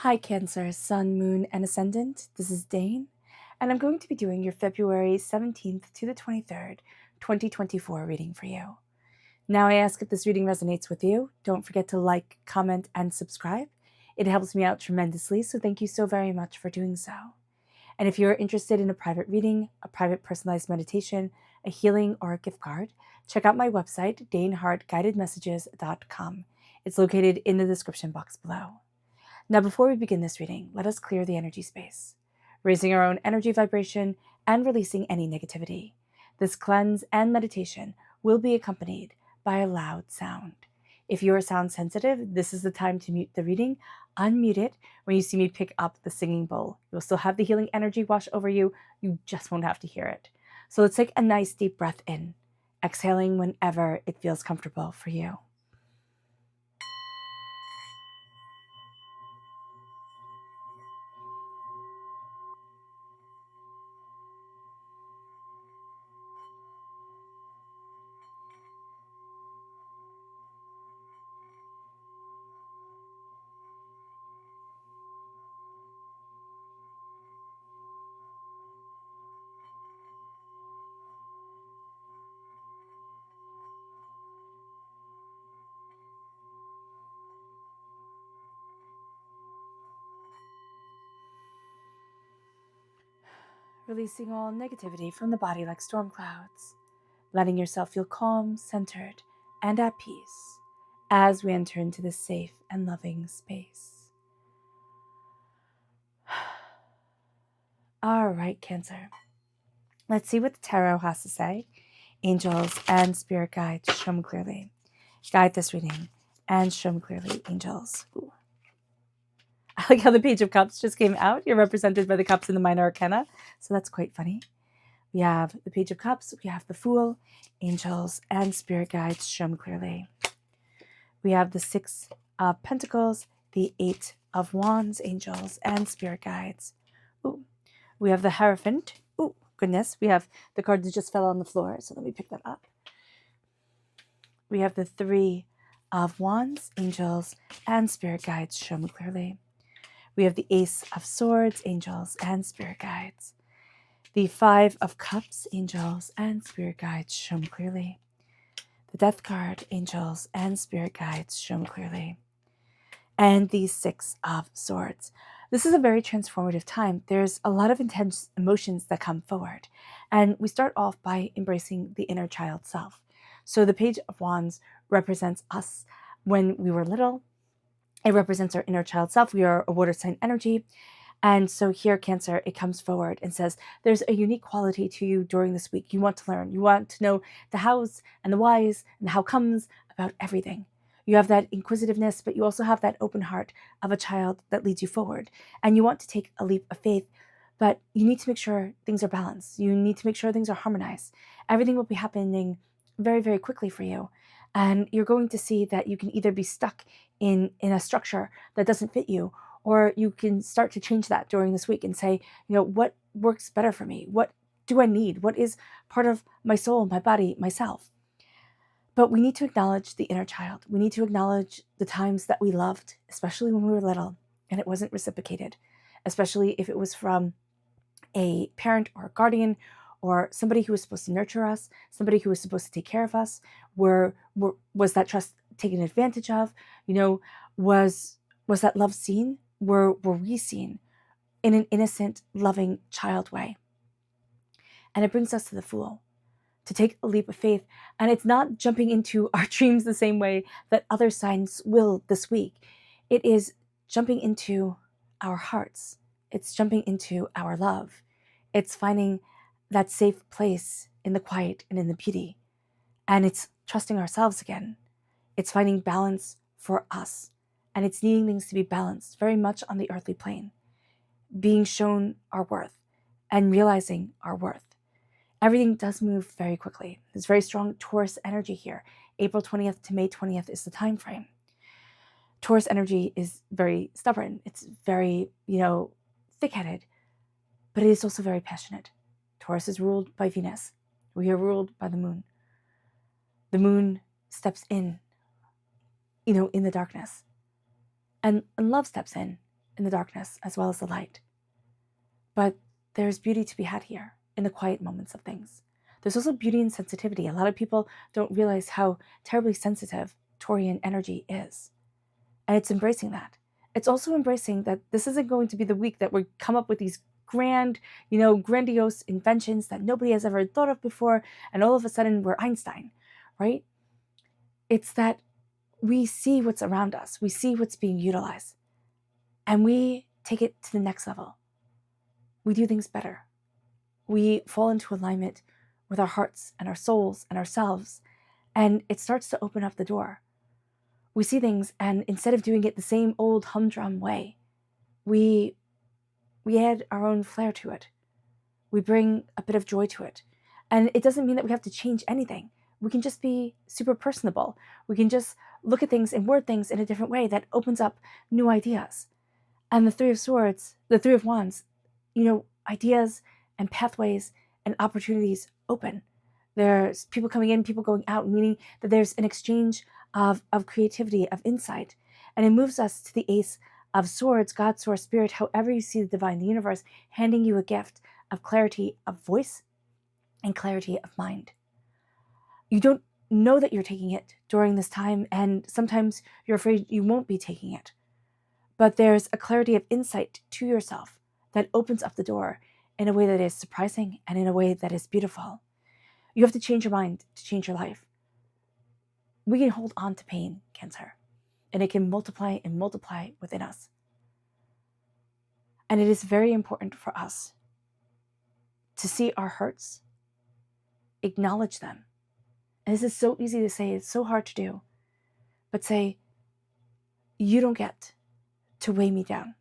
Hi Cancer, Sun, Moon, and Ascendant. This is Dane, and I'm going to be doing your February 17th to the 23rd, 2024 reading for you. Now I ask if this reading resonates with you. Don't forget to like, comment, and subscribe. It helps me out tremendously, so thank you so very much for doing so. And if you're interested in a private reading, a private personalized meditation, a healing, or a gift card, check out my website, daneharttarot.com. It's located in the description box below. Now, before we begin this reading, let us clear the energy space, raising our own energy vibration and releasing any negativity. This cleanse and meditation will be accompanied by a loud sound. If you are sound sensitive, this is the time to mute the reading. Unmute it when you see me pick up the singing bowl. You'll still have the healing energy wash over you. You just won't have to hear it. So let's take a nice deep breath in, exhaling whenever it feels comfortable for you. Releasing all negativity from the body like storm clouds, letting yourself feel calm, centered, and at peace as we enter into this safe and loving space. All right, Cancer. Let's see what the tarot has to say. Angels and spirit guides, show me clearly. Guide this reading and show me clearly, angels. Ooh. I like how the Page of Cups just came out. You're represented by the cups in the minor arcana, so that's quite funny. We have the Page of Cups, we have the Fool, angels, and spirit guides, show me clearly. We have the Six of Pentacles, the Eight of Wands, angels, and spirit guides. Ooh. We have the Hierophant. Oh, goodness. We have the card that just fell on the floor, so let me pick that up. We have the Three of Wands, angels, and spirit guides, show me clearly. We have the Ace of Swords, angels, and spirit guides. The Five of Cups, angels, and spirit guides, show me clearly. The Death card, angels, and spirit guides, show me clearly. And the Six of Swords. This is a very transformative time. There's a lot of intense emotions that come forward. And we start off by embracing the inner child self. So the Page of Wands represents us when we were little. It represents our inner child self. We are a water sign energy. And so here, Cancer, it comes forward and says, there's a unique quality to you during this week. You want to learn. You want to know the hows and the whys and the how comes about everything. You have that inquisitiveness, but you also have that open heart of a child that leads you forward. And you want to take a leap of faith, but you need to make sure things are balanced. You need to make sure things are harmonized. Everything will be happening very, very quickly for you. And you're going to see that you can either be stuck in a structure that doesn't fit you, or you can start to change that during this week and say, what works better for me? What do I need? What is part of my soul, my body, myself? But we need to acknowledge the inner child. We need to acknowledge the times that we loved, especially when we were little, and it wasn't reciprocated, especially if it was from a parent or a guardian or somebody who was supposed to nurture us, somebody who was supposed to take care of us. Was that trust taken advantage of? Was that love seen? Were we seen in an innocent, loving child way? And it brings us to the Fool, to take a leap of faith. And it's not jumping into our dreams the same way that other signs will this week. It is jumping into our hearts. It's jumping into our love. It's finding that safe place in the quiet and in the beauty. And it's trusting ourselves again. It's finding balance for us. And it's needing things to be balanced very much on the earthly plane. Being shown our worth and realizing our worth. Everything does move very quickly. There's very strong Taurus energy here. April 20th to May 20th is the time frame. Taurus energy is very stubborn. It's very, thick-headed, but it is also very passionate. Taurus is ruled by Venus. We are ruled by the moon. The moon steps in, in the darkness. And love steps in in the darkness as well as the light. But there's beauty to be had here in the quiet moments of things. There's also beauty in sensitivity. A lot of people don't realize how terribly sensitive Taurian energy is. And it's embracing that. It's also embracing that this isn't going to be the week that we come up with these grandiose inventions that nobody has ever thought of before, and all of a sudden we're Einstein, right? It's that we see what's around us, we see what's being utilized, and we take it to the next level. We do things better. We fall into alignment with our hearts and our souls and ourselves, and it starts to open up the door. We see things, and instead of doing it the same old humdrum way, we add our own flair to it. We bring a bit of joy to it. And it doesn't mean that we have to change anything. We can just be super personable. We can just look at things and word things in a different way that opens up new ideas. And the Three of Swords, the Three of Wands, ideas and pathways and opportunities open. There's people coming in, people going out, meaning that there's an exchange of creativity, of insight. And it moves us to the Ace of Swords, God, Source, Spirit, however you see the divine, the universe, handing you a gift of clarity of voice and clarity of mind. You don't know that you're taking it during this time, and sometimes you're afraid you won't be taking it. But there's a clarity of insight to yourself that opens up the door in a way that is surprising and in a way that is beautiful. You have to change your mind to change your life. We can hold on to pain, Cancer, and it can multiply and multiply within us. And it is very important for us to see our hurts, acknowledge them. And this is so easy to say, it's so hard to do, but say, you don't get to weigh me down.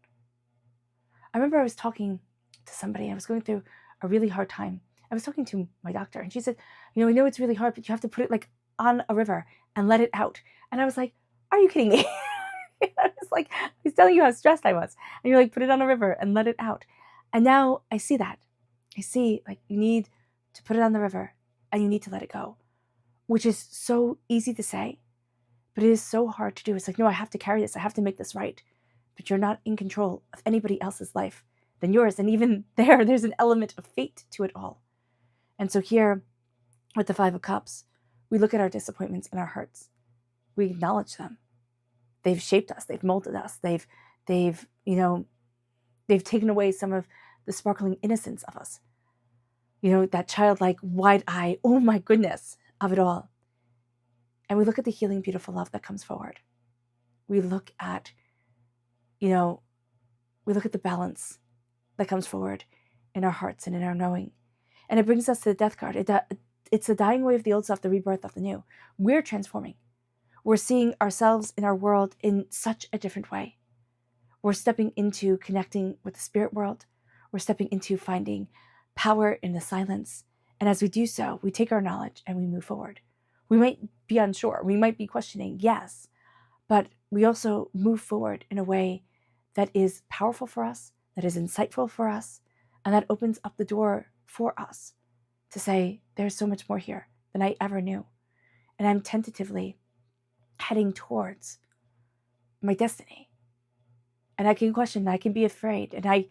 I remember I was talking to somebody, I was going through a really hard time. I was talking to my doctor, and she said, I know it's really hard, but you have to put it like on a river and let it out. And I was like, are you kidding me? I was telling you how stressed I was. And you're like, put it on a river and let it out. And now I see that. I see, you need to put it on the river and you need to let it go, which is so easy to say, but it is so hard to do. It's like, no, I have to carry this. I have to make this right. But you're not in control of anybody else's life than yours. And even there's an element of fate to it all. And so here with the Five of Cups, we look at our disappointments and our hurts. We acknowledge them. They've shaped us. They've molded us. They've taken away some of the sparkling innocence of us. That childlike wide eye, oh my goodness, of it all. And we look at the healing, beautiful love that comes forward. We look at, we look at the balance that comes forward in our hearts and in our knowing. And it brings us to the Death card. It's the dying away of the old self, the rebirth of the new. We're transforming. We're seeing ourselves in our world in such a different way. We're stepping into connecting with the spirit world. We're stepping into finding power in the silence. And as we do so, we take our knowledge and we move forward. We might be unsure. We might be questioning, yes. But we also move forward in a way that is powerful for us, that is insightful for us, and that opens up the door for us to say, there's so much more here than I ever knew. And I'm tentatively heading towards my destiny. And I can question, and I can be afraid, and I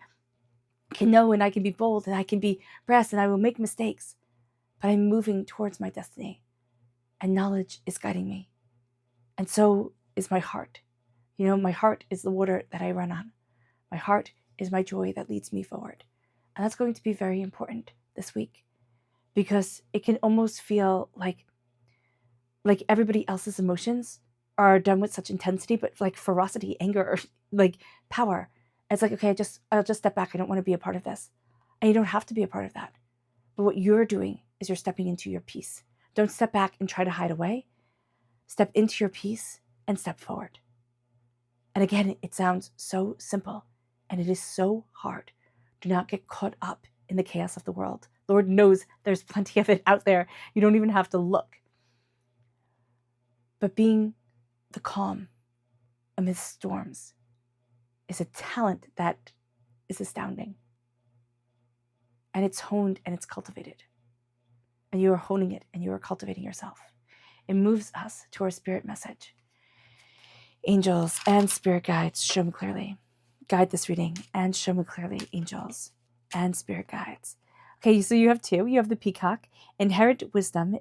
can know, and I can be bold, and I can be brass, and I will make mistakes. But I'm moving towards my destiny. And knowledge is guiding me. And so is my heart. My heart is the water that I run on. My heart is my joy that leads me forward. And that's going to be very important this week, because it can almost feel like everybody else's emotions are done with such intensity, but like ferocity, anger, or like power. It's like, okay, I'll just step back. I don't want to be a part of this. And you don't have to be a part of that. But what you're doing is you're stepping into your peace. Don't step back and try to hide away. Step into your peace and step forward. And again, it sounds so simple, and it is so hard. Do not get caught up in the chaos of the world. Lord knows there's plenty of it out there. You don't even have to look. But being the calm amidst storms is a talent that is astounding. And it's honed and it's cultivated. And you are honing it and you are cultivating yourself. It moves us to our spirit message. Angels and spirit guides, show me clearly. Guide this reading and show me clearly, angels and spirit guides. Okay, so you have two. You have the peacock. Inherent wisdom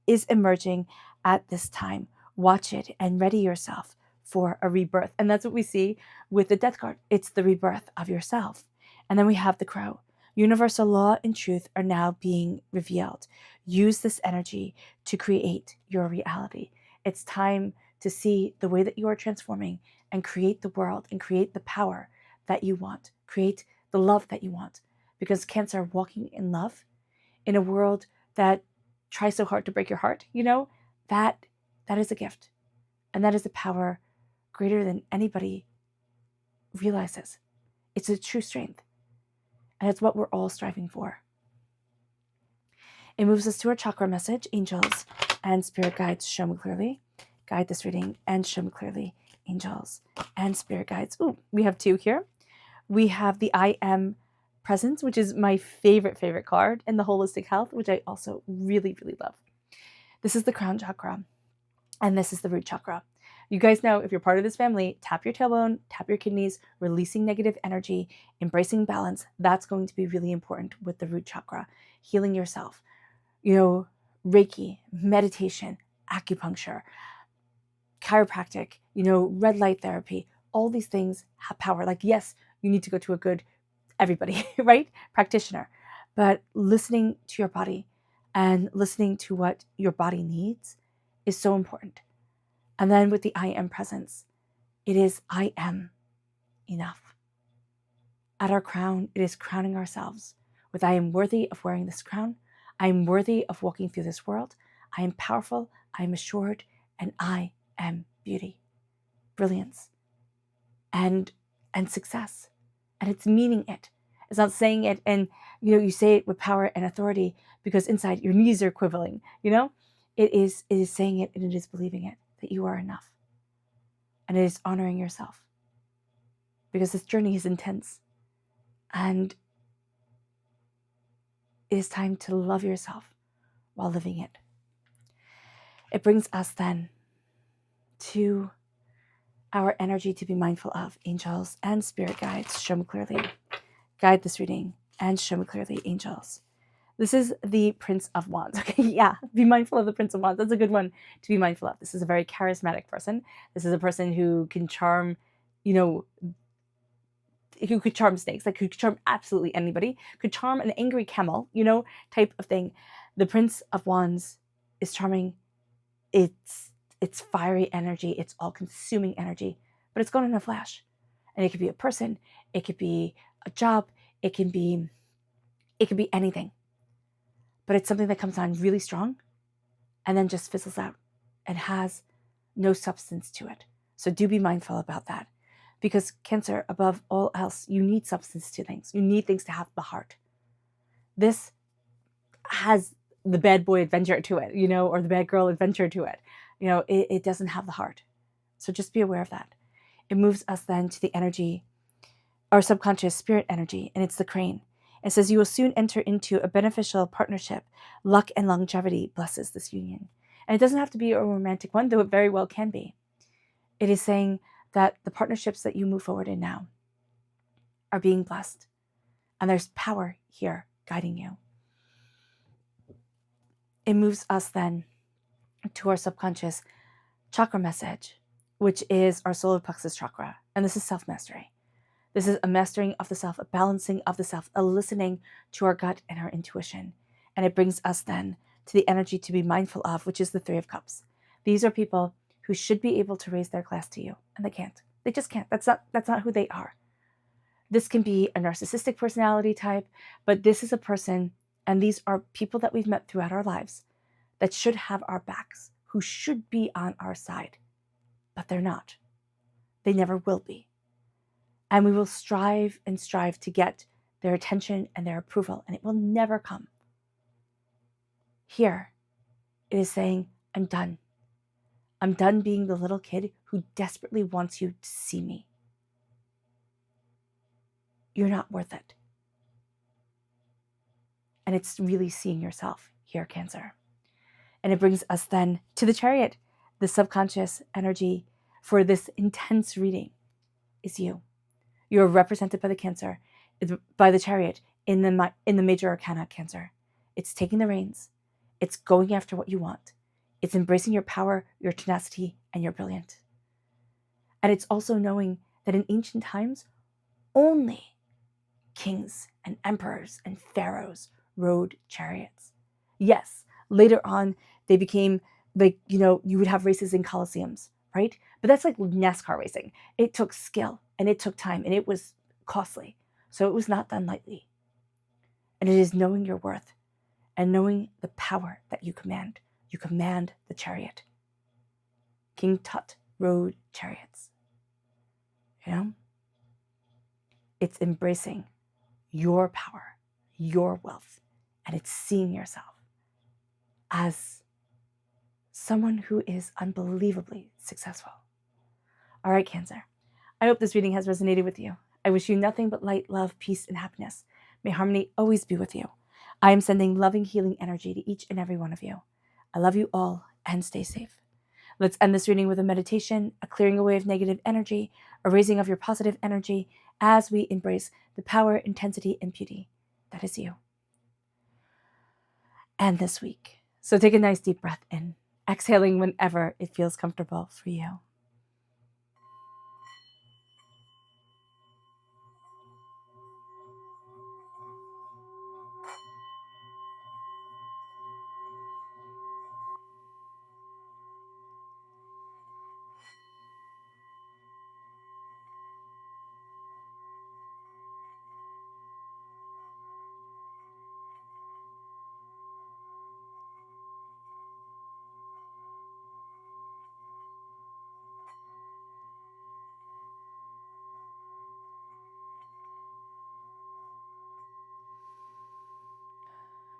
is emerging at this time. Watch it and ready yourself for a rebirth. And that's what we see with the death card. It's the rebirth of yourself. And then we have the crow. Universal law and truth are now being revealed. Use this energy to create your reality. It's time to see the way that you are transforming and create the world and create the power that you want. Create the love that you want. Because Cancer, walking in love in a world that tries so hard to break your heart, that is a gift. And that is a power greater than anybody realizes. It's a true strength. And it's what we're all striving for. It moves us to our chakra message. Angels and spirit guides, show me clearly. Guide this reading and show me clearly, angels and spirit guides. Ooh, we have two here. We have the I Am Presence, which is my favorite card in the holistic health, which I also really love. This is the crown chakra, and this is the root chakra. You guys know, if you're part of this family, tap your tailbone, tap your kidneys, releasing negative energy, embracing balance. That's going to be really important with the root chakra. Healing yourself, Reiki, meditation, acupuncture, chiropractic, red light therapy. All these things have power. Like, yes, you need to go to a good, everybody, right? Practitioner. But listening to your body and listening to what your body needs is so important. And then with the I Am Presence, it is I am enough. At our crown, it is crowning ourselves with I am worthy of wearing this crown. I am worthy of walking through this world. I am powerful, I am assured, and I am beauty, brilliance, and success. And it's meaning it. It's not saying it and you say it with power and authority because inside your knees are quivering. It is saying it and it is believing it, that you are enough. And it is honoring yourself. Because this journey is intense. And it is time to love yourself while living it. It brings us then to our energy to be mindful of. Angels and spirit guides, show me clearly. Guide this reading and show me clearly, angels. This is the Prince of Wands. Okay, yeah, be mindful of the Prince of Wands. That's a good one to be mindful of. This is a very charismatic person. This is a person who can charm, who could charm snakes, like who could charm absolutely anybody, could charm an angry camel, type of thing. The Prince of Wands is charming. It's fiery energy. It's all-consuming energy, but it's gone in a flash. And it could be a person. It could be a job. It could be anything. But it's something that comes on really strong and then just fizzles out and has no substance to it. So do be mindful about that. Because Cancer, above all else, you need substance to things. You need things to have the heart. This has the bad boy adventure to it, or the bad girl adventure to it. It doesn't have the heart. So just be aware of that. It moves us then to the energy, our subconscious spirit energy, and it's the crane. It says, you will soon enter into a beneficial partnership. Luck and longevity blesses this union. And it doesn't have to be a romantic one, though it very well can be. It is saying that the partnerships that you move forward in now are being blessed. And there's power here guiding you. It moves us then to our subconscious chakra message, which is our solar plexus chakra. And this is self-mastery. This is a mastering of the self, a balancing of the self, a listening to our gut and our intuition. And it brings us then to the energy to be mindful of, which is the Three of Cups. These are people who should be able to raise their glass to you, and they can't. They just can't. That's not who they are. This can be a narcissistic personality type, but this is a person, and these are people that we've met throughout our lives that should have our backs, who should be on our side, but they're not. They never will be. And we will strive and strive to get their attention and their approval, and it will never come. Here, it is saying, I'm done. I'm done being the little kid who desperately wants you to see me. You're not worth it. And it's really seeing yourself here, Cancer. And it brings us then to the Chariot. The subconscious energy for this intense reading is you. You're represented by the Cancer, by the Chariot in the major arcana Cancer. It's taking the reins. It's going after what you want. It's embracing your power, your tenacity, and your brilliance. And it's also knowing that in ancient times, only kings and emperors and pharaohs rode chariots. Yes, later on, they became like, you would have races in coliseums, right? But that's like NASCAR racing. It took skill and it took time and it was costly. So it was not done lightly. And it is knowing your worth and knowing the power that you command. You command the chariot. King Tut rode chariots. It's embracing your power, your wealth, and it's seeing yourself as someone who is unbelievably successful. All right, Cancer. I hope this reading has resonated with you. I wish you nothing but light, love, peace, and happiness. May harmony always be with you. I am sending loving, healing energy to each and every one of you. I love you all and stay safe. Let's end this reading with a meditation, a clearing away of negative energy, a raising of your positive energy as we embrace the power, intensity, and beauty that is you. And this week. So take a nice deep breath in, exhaling whenever it feels comfortable for you.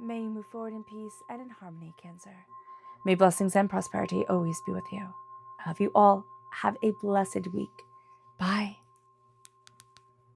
May you move forward in peace and in harmony, Cancer. May blessings and prosperity always be with you. I love you all. Have a blessed week. Bye.